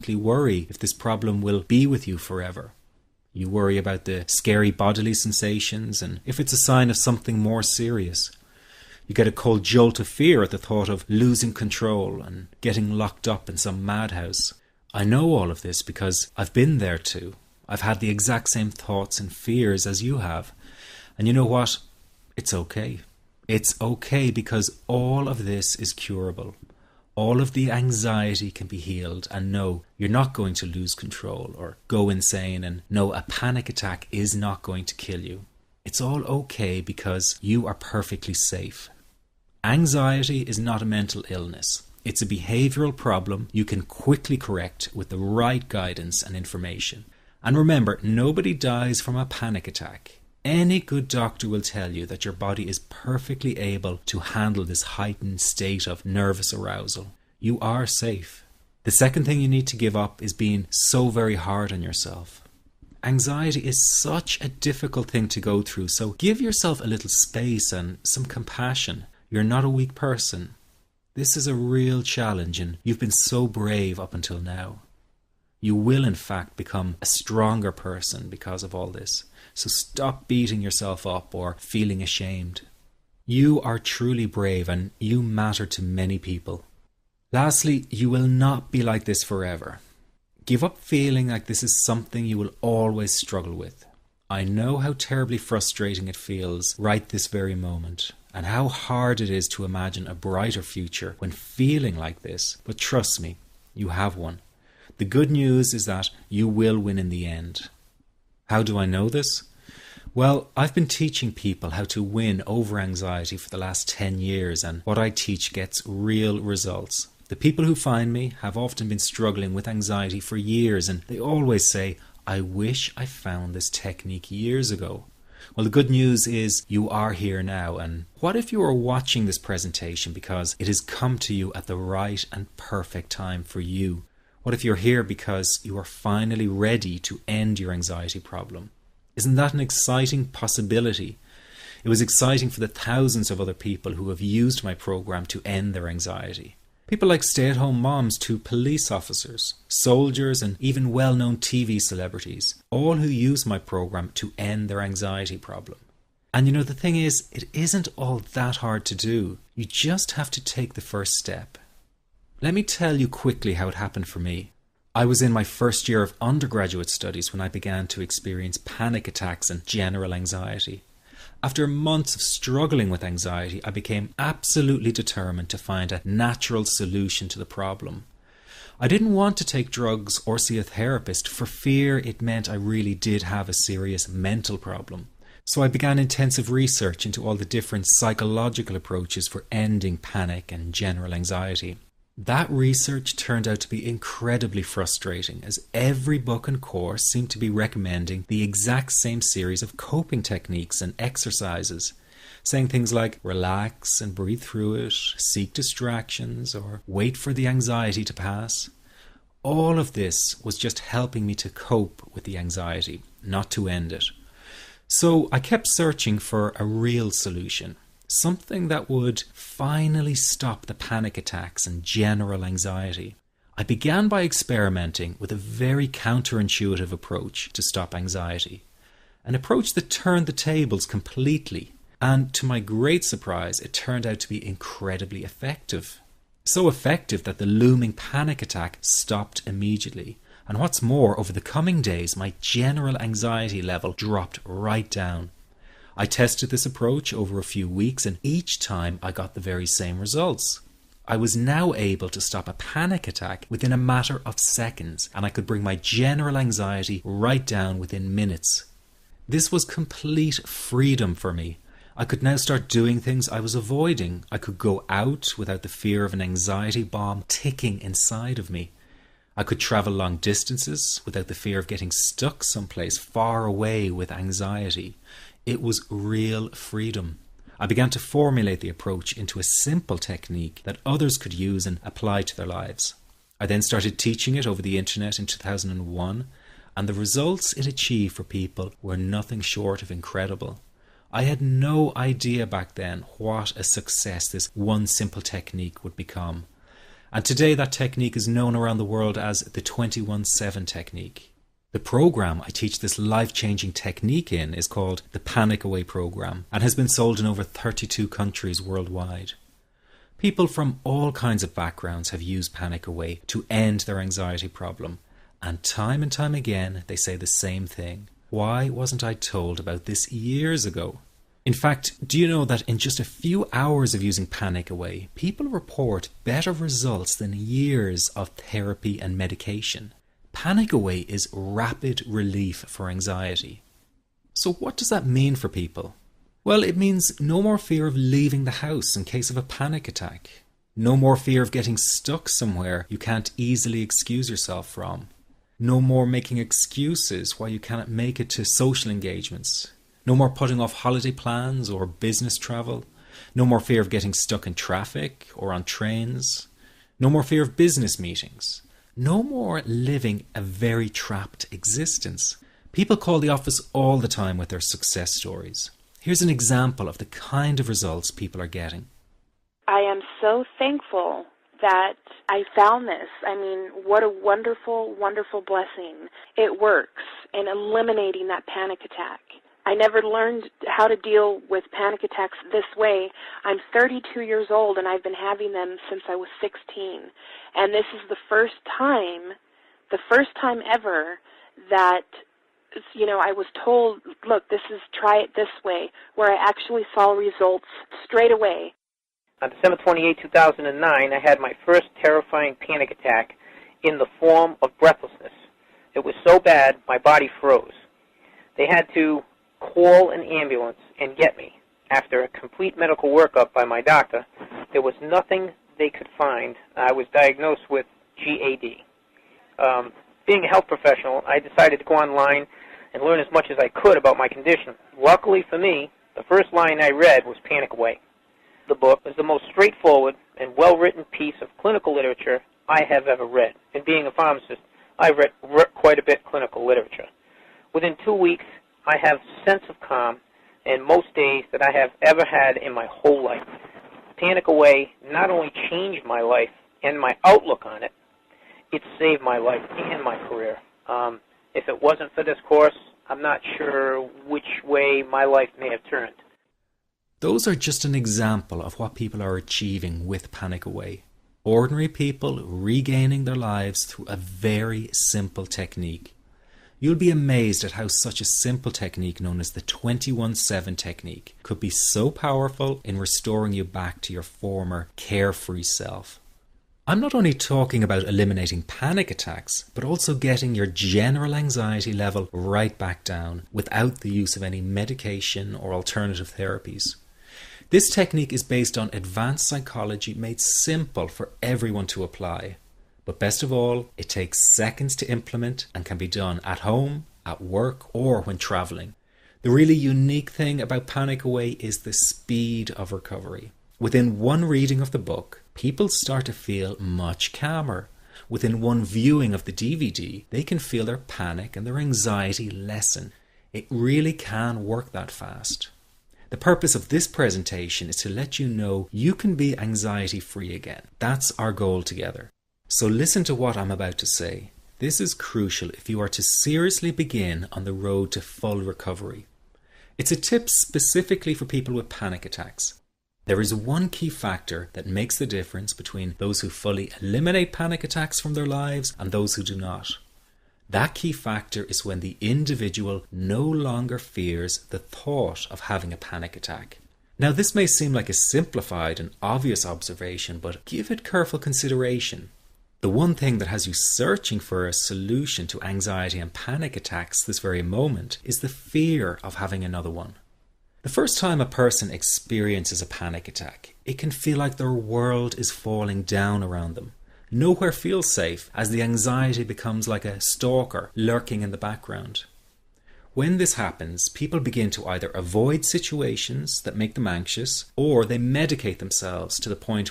weekly worry if this problem will be with you forever. You worry about the scary bodily sensations and if it's a sign of something more serious. You get a cold jolt of fear at the thought of losing control and getting locked up in some madhouse. I know all of this because I've been there too. I've had the exact same thoughts and fears as you have. And you know what? It's okay. It's okay because all of this is curable. All of the anxiety can be healed, and no, you're not going to lose control or go insane, and no, a panic attack is not going to kill you. It's all okay because you are perfectly safe. Anxiety is not a mental illness. It's a behavioral problem you can quickly correct with the right guidance and information. And remember, nobody dies from a panic attack. Any good doctor will tell you that your body is perfectly able to handle this heightened state of nervous arousal. You are safe. The second thing you need to give up is being so very hard on yourself. Anxiety is such a difficult thing to go through, so give yourself a little space and some compassion. You're not a weak person. This is a real challenge, and you've been so brave up until now. You will, in fact, become a stronger person because of all this. So stop beating yourself up or feeling ashamed. You are truly brave and you matter to many people. Lastly, you will not be like this forever. Give up feeling like this is something you will always struggle with. I know how terribly frustrating it feels right this very moment, and how hard it is to imagine a brighter future when feeling like this, but trust me, you have one. The good news is that you will win in the end. How do I know this? Well, I've been teaching people how to win over anxiety for the last 10 years, and what I teach gets real results. The people who find me have often been struggling with anxiety for years, and they always say, I wish I found this technique years ago. Well, the good news is you are here now, and what if you are watching this presentation because it has come to you at the right and perfect time for you? What if you're here because you are finally ready to end your anxiety problem? Isn't that an exciting possibility? It was exciting for the thousands of other people who have used my program to end their anxiety. People like stay-at-home moms to police officers, soldiers, and even well-known TV celebrities, all who use my program to end their anxiety problem. And you know, the thing is, it isn't all that hard to do. You just have to take the first step. Let me tell you quickly how it happened for me. I was in my first year of undergraduate studies when I began to experience panic attacks and general anxiety. After months of struggling with anxiety, I became absolutely determined to find a natural solution to the problem. I didn't want to take drugs or see a therapist for fear it meant I really did have a serious mental problem. So I began intensive research into all the different psychological approaches for ending panic and general anxiety. That research turned out to be incredibly frustrating, as every book and course seemed to be recommending the exact same series of coping techniques and exercises, saying things like relax and breathe through it, seek distractions, or wait for the anxiety to pass. All of this was just helping me to cope with the anxiety, not to end it. So I kept searching for a real solution. Something that would finally stop the panic attacks and general anxiety. I began by experimenting with a very counterintuitive approach to stop anxiety. An approach that turned the tables completely. And to my great surprise, it turned out to be incredibly effective. So effective that the looming panic attack stopped immediately. And what's more, over the coming days, my general anxiety level dropped right down. I tested this approach over a few weeks, and each time I got the very same results. I was now able to stop a panic attack within a matter of seconds, and I could bring my general anxiety right down within minutes. This was complete freedom for me. I could now start doing things I was avoiding. I could go out without the fear of an anxiety bomb ticking inside of me. I could travel long distances without the fear of getting stuck someplace far away with anxiety. It was real freedom. I began to formulate the approach into a simple technique that others could use and apply to their lives. I then started teaching it over the internet in 2001, and the results it achieved for people were nothing short of incredible. I had no idea back then what a success this one simple technique would become. And today that technique is known around the world as the 21-7 technique. The program I teach this life-changing technique in is called the Panic Away program and has been sold in over 32 countries worldwide. People from all kinds of backgrounds have used Panic Away to end their anxiety problem, and time again they say the same thing. Why wasn't I told about this years ago? In fact, do you know that in just a few hours of using Panic Away, people report better results than years of therapy and medication? Panic Away is rapid relief for anxiety. So what does that mean for people? Well, it means no more fear of leaving the house in case of a panic attack. No more fear of getting stuck somewhere you can't easily excuse yourself from. No more making excuses why you cannot make it to social engagements. No more putting off holiday plans or business travel. No more fear of getting stuck in traffic or on trains. No more fear of business meetings. No more living a very trapped existence. People call the office all the time with their success stories. Here's an example of the kind of results people are getting. I am so thankful that I found this. I mean, what a wonderful, wonderful blessing. It works in eliminating that panic attack. I never learned how to deal with panic attacks this way. I'm 32 years old and I've been having them since I was 16. And this is the first time ever that, I was told, look, try it this way, where I actually saw results straight away. On December 28, 2009, I had my first terrifying panic attack in the form of breathlessness. It was so bad, my body froze. They had to call an ambulance and get me. After a complete medical workup by my doctor, there was nothing they could find. I was diagnosed with GAD. Being a health professional, I decided to go online and learn as much as I could about my condition. Luckily for me, the first line I read was Panic Away. The book is the most straightforward and well-written piece of clinical literature I have ever read. And being a pharmacist, I've read quite a bit of clinical literature. Within 2 weeks, I have a sense of calm in most days that I have ever had in my whole life. Panic Away not only changed my life and my outlook on it, it saved my life and my career. If it wasn't for this course, I'm not sure which way my life may have turned. Those are just an example of what people are achieving with Panic Away. Ordinary people regaining their lives through a very simple technique. You'll be amazed at how such a simple technique known as the 21-7 technique could be so powerful in restoring you back to your former carefree self. I'm not only talking about eliminating panic attacks, but also getting your general anxiety level right back down without the use of any medication or alternative therapies. This technique is based on advanced psychology made simple for everyone to apply. But best of all, it takes seconds to implement and can be done at home, at work, or when traveling. The really unique thing about Panic Away is the speed of recovery. Within one reading of the book, people start to feel much calmer. Within one viewing of the DVD, they can feel their panic and their anxiety lessen. It really can work that fast. The purpose of this presentation is to let you know you can be anxiety-free again. That's our goal together. So listen to what I'm about to say. This is crucial if you are to seriously begin on the road to full recovery. It's a tip specifically for people with panic attacks. There is one key factor that makes the difference between those who fully eliminate panic attacks from their lives and those who do not. That key factor is when the individual no longer fears the thought of having a panic attack. Now, this may seem like a simplified and obvious observation, but give it careful consideration. The one thing that has you searching for a solution to anxiety and panic attacks this very moment is the fear of having another one. The first time a person experiences a panic attack, it can feel like their world is falling down around them. Nowhere feels safe as the anxiety becomes like a stalker lurking in the background. When this happens, people begin to either avoid situations that make them anxious or they medicate themselves to the point